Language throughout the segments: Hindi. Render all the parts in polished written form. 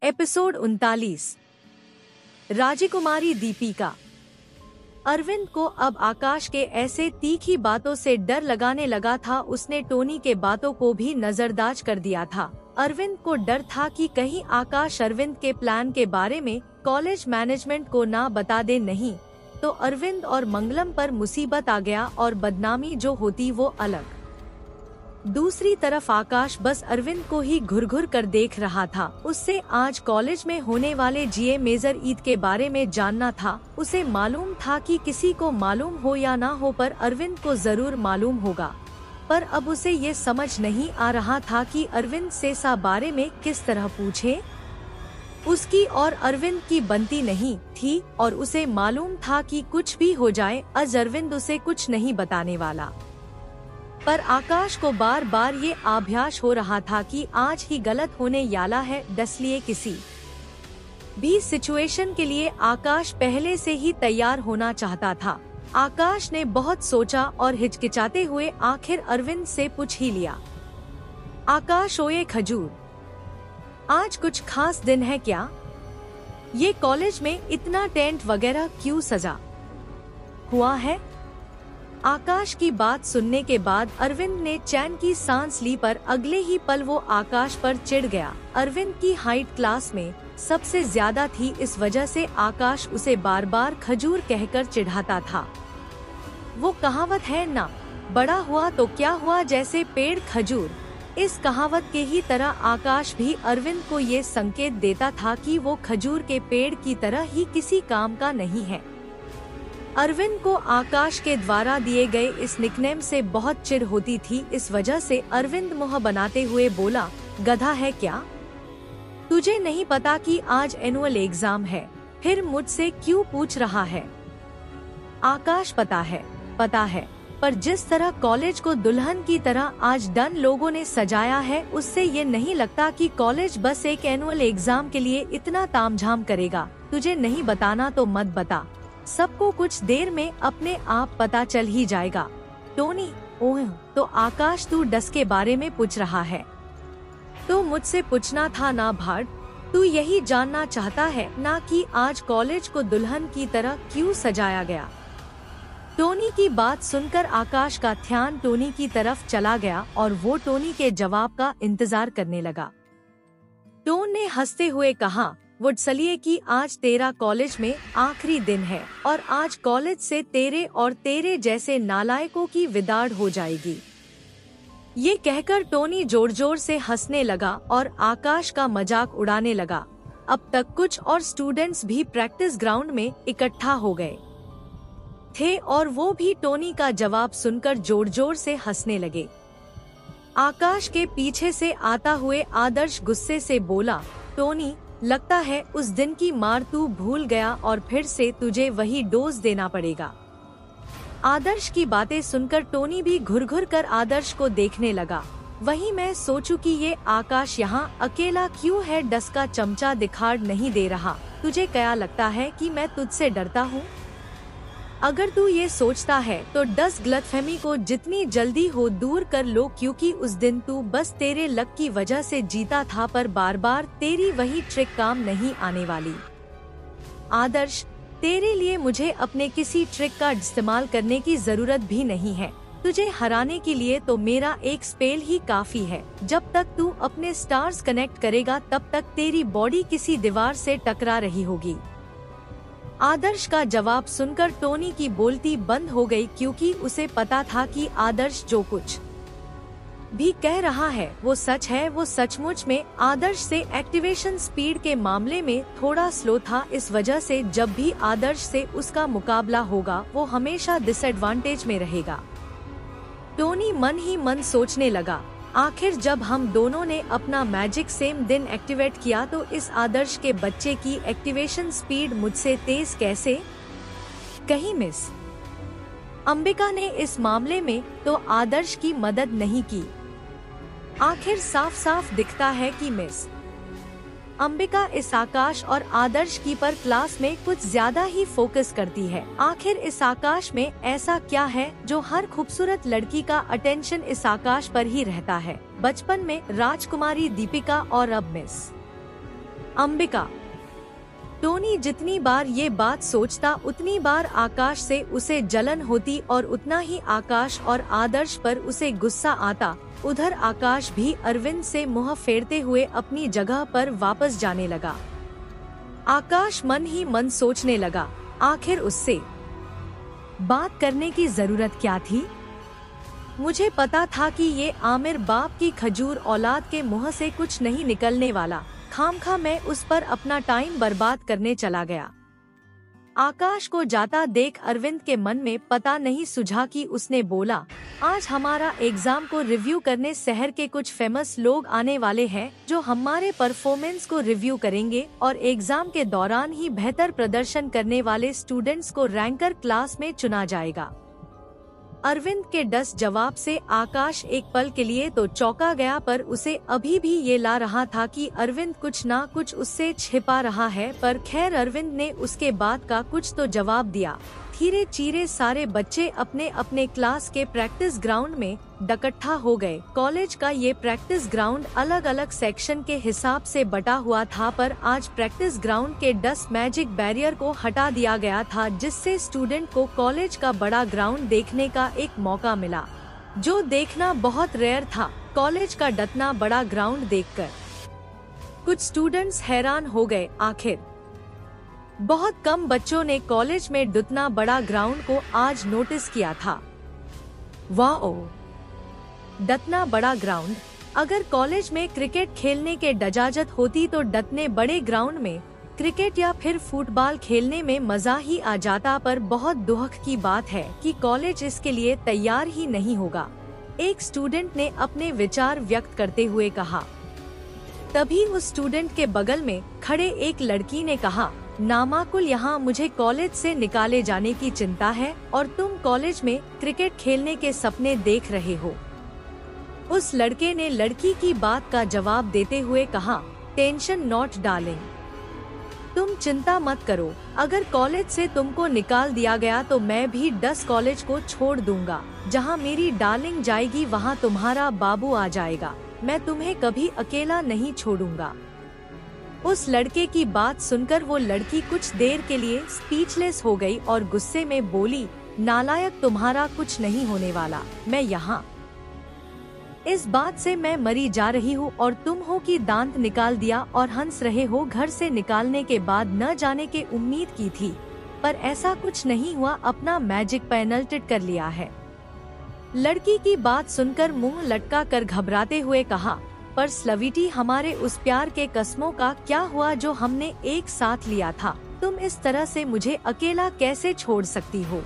एपिसोड 39। राजकुमारी दीपिका। अरविंद को अब आकाश के ऐसे तीखी बातों से डर लगाने लगा था। उसने टोनी के बातों को भी नजरअंदाज कर दिया था। अरविंद को डर था कि कहीं आकाश अरविंद के प्लान के बारे में कॉलेज मैनेजमेंट को ना बता दे, नहीं तो अरविंद और मंगलम पर मुसीबत आ गया और बदनामी जो होती वो अलग। दूसरी तरफ आकाश बस अरविंद को ही घुर-घुर कर देख रहा था। उससे आज कॉलेज में होने वाले जीए मेजर ईद के बारे में जानना था। उसे मालूम था कि किसी को मालूम हो या ना हो, पर अरविंद को जरूर मालूम होगा। पर अब उसे ये समझ नहीं आ रहा था कि अरविंद से इस बारे में किस तरह पूछे। उसकी और अरविंद की बनती नहीं थी और उसे मालूम था कि कुछ भी हो जाए आज अरविंद उसे कुछ नहीं बताने वाला। पर आकाश को बार बार ये आभास हो रहा था कि आज ही गलत होने वाला है। इसलिए किसी भी सिचुएशन के लिए आकाश पहले से ही तैयार होना चाहता था। आकाश ने बहुत सोचा और हिचकिचाते हुए आखिर अरविंद से पूछ ही लिया, आकाश ओए खजूर, आज कुछ खास दिन है क्या? ये कॉलेज में इतना टेंट वगैरह क्यों सजा हुआ है? आकाश की बात सुनने के बाद अरविंद ने चैन की सांस ली, पर अगले ही पल वो आकाश पर चिढ़ गया। अरविंद की हाइट क्लास में सबसे ज्यादा थी, इस वजह से आकाश उसे बार बार खजूर कहकर चिढ़ाता था। वो कहावत है ना, बड़ा हुआ तो क्या हुआ जैसे पेड़ खजूर। इस कहावत के ही तरह आकाश भी अरविंद को ये संकेत देता था कि वो खजूर के पेड़ की तरह ही किसी काम का नहीं है। अरविंद को आकाश के द्वारा दिए गए इस निकनेम से बहुत चिढ़ होती थी। इस वजह से अरविंद मुंह बनाते हुए बोला, गधा है क्या? तुझे नहीं पता कि आज एनुअल एग्जाम है, फिर मुझसे क्यों पूछ रहा है? आकाश पता है, पर जिस तरह कॉलेज को दुल्हन की तरह आज डन लोगों ने सजाया है, उससे ये नहीं लगता कि कॉलेज बस एक एनुअल एग्जाम के लिए इतना तामझाम करेगा। तुझे नहीं बताना तो मत बता, सबको कुछ देर में अपने आप पता चल ही जाएगा। टोनी, ओह तो आकाश तू डस के बारे में पूछ रहा है? तो मुझसे पूछना था ना भाड़, तू यही जानना चाहता है ना कि आज कॉलेज को दुल्हन की तरह क्यों सजाया गया? टोनी की बात सुनकर आकाश का ध्यान टोनी की तरफ चला गया और वो टोनी के जवाब का इंतजार करने लगा। टोन ने हंसते हुए कहा, वो चलिए कि आज तेरा कॉलेज में आखिरी दिन है और आज कॉलेज से तेरे और तेरे जैसे नालायकों की विदाड़ हो जाएगी। ये कहकर टोनी जोर जोर से हंसने लगा और आकाश का मजाक उड़ाने लगा। अब तक कुछ और स्टूडेंट्स भी प्रैक्टिस ग्राउंड में इकट्ठा हो गए थे और वो भी टोनी का जवाब सुनकर जोर जोर से हंसने लगे। आकाश के पीछे से आता हुए आदर्श गुस्से से बोला, टोनी, लगता है उस दिन की मार तू भूल गया और फिर से तुझे वही डोज देना पड़ेगा। आदर्श की बातें सुनकर टोनी भी घुर-घुर कर आदर्श को देखने लगा। वहीं मैं सोचूं कि ये आकाश यहाँ अकेला क्यों है, डस का चमचा दिखाड़ नहीं दे रहा। तुझे क्या लगता है कि मैं तुझसे डरता हूँ? अगर तू ये सोचता है तो डस गलतफहमी को जितनी जल्दी हो दूर कर लो, क्योंकि उस दिन तू बस तेरे लक की वजह से जीता था, पर बार बार तेरी वही ट्रिक काम नहीं आने वाली। आदर्श, तेरे लिए मुझे अपने किसी ट्रिक का इस्तेमाल करने की जरूरत भी नहीं है। तुझे हराने के लिए तो मेरा एक स्पेल ही काफी है। जब तक तू अपने स्टार्स कनेक्ट करेगा तब तक तेरी बॉडी किसी दीवार से टकरा रही होगी। आदर्श का जवाब सुनकर टोनी की बोलती बंद हो गई, क्योंकि उसे पता था कि आदर्श जो कुछ भी कह रहा है वो सच है। वो सचमुच में आदर्श से एक्टिवेशन स्पीड के मामले में थोड़ा स्लो था। इस वजह से जब भी आदर्श से उसका मुकाबला होगा वो हमेशा डिसएडवांटेज में रहेगा। टोनी मन ही मन सोचने लगा, आखिर जब हम दोनों ने अपना मैजिक सेम दिन एक्टिवेट किया तो इस आदर्श के बच्चे की एक्टिवेशन स्पीड मुझसे तेज कैसे? कहीं मिस अंबिका ने इस मामले में तो आदर्श की मदद नहीं की। आखिर साफ साफ दिखता है कि मिस अंबिका इस आकाश और आदर्श की पर क्लास में कुछ ज्यादा ही फोकस करती है। आखिर इस आकाश में ऐसा क्या है जो हर खूबसूरत लड़की का अटेंशन इस आकाश पर ही रहता है। बचपन में राजकुमारी दीपिका और अब मिस अंबिका। टोनी जितनी बार ये बात सोचता उतनी बार आकाश से उसे जलन होती और उतना ही आकाश और आदर्श पर उसे गुस्सा आता। उधर आकाश भी अरविंद से मुंह फेरते हुए अपनी जगह पर वापस जाने लगा। आकाश मन ही मन सोचने लगा, आखिर उससे बात करने की जरूरत क्या थी? मुझे पता था कि ये आमिर बाप की खजूर औलाद के मुंह से कुछ नहीं निकलने वाला। खामखा मैं उस पर अपना टाइम बर्बाद करने चला गया। आकाश को जाता देख अरविंद के मन में पता नहीं सुझा कि उसने बोला, आज हमारा एग्जाम को रिव्यू करने शहर के कुछ फेमस लोग आने वाले हैं जो हमारे परफॉर्मेंस को रिव्यू करेंगे और एग्जाम के दौरान ही बेहतर प्रदर्शन करने वाले स्टूडेंट्स को रैंकर क्लास में चुना जाएगा। अरविंद के 10 जवाब से आकाश एक पल के लिए तो चौंका गया, पर उसे अभी भी ये ला रहा था कि अरविंद कुछ ना कुछ उससे छिपा रहा है। पर खैर अरविंद ने उसके बात का कुछ तो जवाब दिया। धीरे चीरे सारे बच्चे अपने अपने क्लास के प्रैक्टिस ग्राउंड में इकट्ठा हो गए। कॉलेज का ये प्रैक्टिस ग्राउंड अलग अलग सेक्शन के हिसाब से बटा हुआ था, पर आज प्रैक्टिस ग्राउंड के डस्ट मैजिक बैरियर को हटा दिया गया था, जिससे स्टूडेंट को कॉलेज का बड़ा ग्राउंड देखने का एक मौका मिला, जो देखना बहुत रेयर था। कॉलेज का डतना बड़ा ग्राउंड देखकर कुछ स्टूडेंट्स हैरान हो गए। आखिर बहुत कम बच्चों ने कॉलेज में इतना बड़ा ग्राउंड को आज नोटिस किया था। वाओ, इतना बड़ा ग्राउंड! अगर कॉलेज में क्रिकेट खेलने के इजाजत होती तो इतने बड़े ग्राउंड में क्रिकेट या फिर फुटबॉल खेलने में मजा ही आ जाता। पर बहुत दुख की बात है कि कॉलेज इसके लिए तैयार ही नहीं होगा, एक स्टूडेंट ने अपने विचार व्यक्त करते हुए कहा। तभी उस स्टूडेंट के बगल में खड़े एक लड़की ने कहा, नामाकुल, यहाँ मुझे कॉलेज से निकाले जाने की चिंता है और तुम कॉलेज में क्रिकेट खेलने के सपने देख रहे हो। उस लड़के ने लड़की की बात का जवाब देते हुए कहा, टेंशन नॉट डार्लिंग, तुम चिंता मत करो। अगर कॉलेज से तुमको निकाल दिया गया तो मैं भी 10 कॉलेज को छोड़ दूंगा। जहाँ मेरी डार्लिंग जाएगी वहाँ तुम्हारा बाबू आ जाएगा। मैं तुम्हें कभी अकेला नहीं छोड़ूंगा। उस लड़के की बात सुनकर वो लड़की कुछ देर के लिए स्पीचलेस हो गई और गुस्से में बोली, नालायक, तुम्हारा कुछ नहीं होने वाला। मैं यहाँ इस बात से मैं मरी जा रही हूँ और तुम हो कि दांत निकाल दिया और हंस रहे हो। घर से निकालने के बाद न जाने के उम्मीद की थी, पर ऐसा कुछ नहीं हुआ। अपना मैजिक पेनल्टेड कर लिया है। लड़की की बात सुनकर मुंह लटका कर घबराते हुए कहा, पर स्लवीटी, हमारे उस प्यार के कस्मों का क्या हुआ जो हमने एक साथ लिया था? तुम इस तरह से मुझे अकेला कैसे छोड़ सकती हो?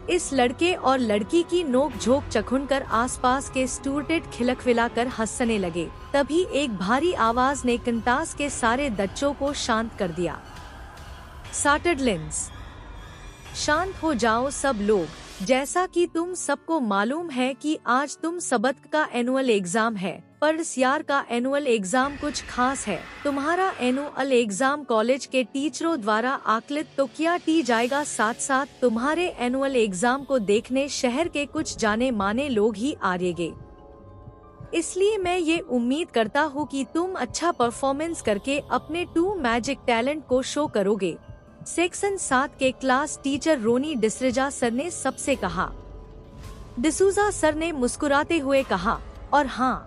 इस लड़के और लड़की की नोक झोंक चखुनकर आसपास के स्टूडेंट खिलखिलाकर हंसने लगे। तभी एक भारी आवाज ने कंटास के सारे बच्चों को शांत कर दिया। सैटरडेस, शांत हो जाओ सब लोग। जैसा कि तुम सबको मालूम है कि आज तुम सबक का एनुअल एग्जाम है, पर इस यार का एनुअल एग्जाम कुछ खास है। तुम्हारा एनुअल एग्जाम कॉलेज के टीचरों द्वारा आकलित तो किया टी जाएगा, साथ साथ तुम्हारे एनुअल एग्जाम को देखने शहर के कुछ जाने माने लोग ही आएंगे। इसलिए मैं ये उम्मीद करता हूँ कि तुम अच्छा परफॉर्मेंस करके अपने 2 मैजिक टैलेंट को शो करोगे। सेक्शन 7 के क्लास टीचर रोनी डिसरेजा सर ने सबसे कहा। डिसूजा सर ने मुस्कुराते हुए कहा, और हाँ,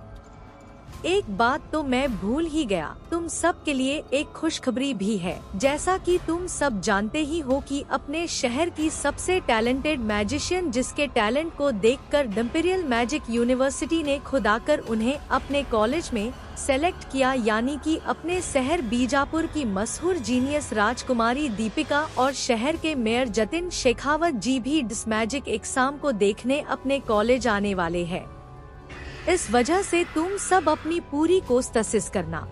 एक बात तो मैं भूल ही गया, तुम सब के लिए एक खुशखबरी भी है। जैसा कि तुम सब जानते ही हो कि अपने शहर की सबसे टैलेंटेड मैजिशियन, जिसके टैलेंट को देखकर इंपीरियल मैजिक यूनिवर्सिटी ने खुद आकर उन्हें अपने कॉलेज में सेलेक्ट किया, यानी कि अपने शहर बीजापुर की मशहूर जीनियस राजकुमारी दीपिका और शहर के मेयर जतिन शेखावत जी भी इस मैजिक एग्जाम को देखने अपने कॉलेज आने वाले हैं। इस वजह से तुम सब अपनी पूरी कोशिश करना।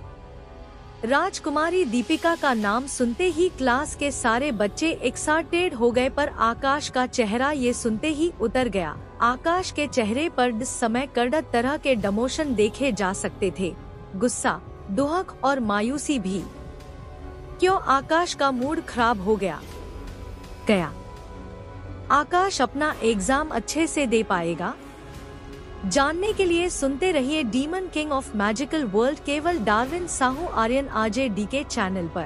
राजकुमारी दीपिका का नाम सुनते ही क्लास के सारे बच्चे एक्साइटेड हो गए, पर आकाश का चेहरा ये सुनते ही उतर गया। आकाश के चेहरे पर इस समय कई तरह के इमोशन देखे जा सकते थे, गुस्सा, दुख और मायूसी भी। क्यों आकाश का मूड खराब हो गया? आकाश अपना एग्जाम अच्छे से दे पाएगा? जानने के लिए सुनते रहिए demon king of magical world केवल Darwin Sahu Aryan RJ D के चैनल पर।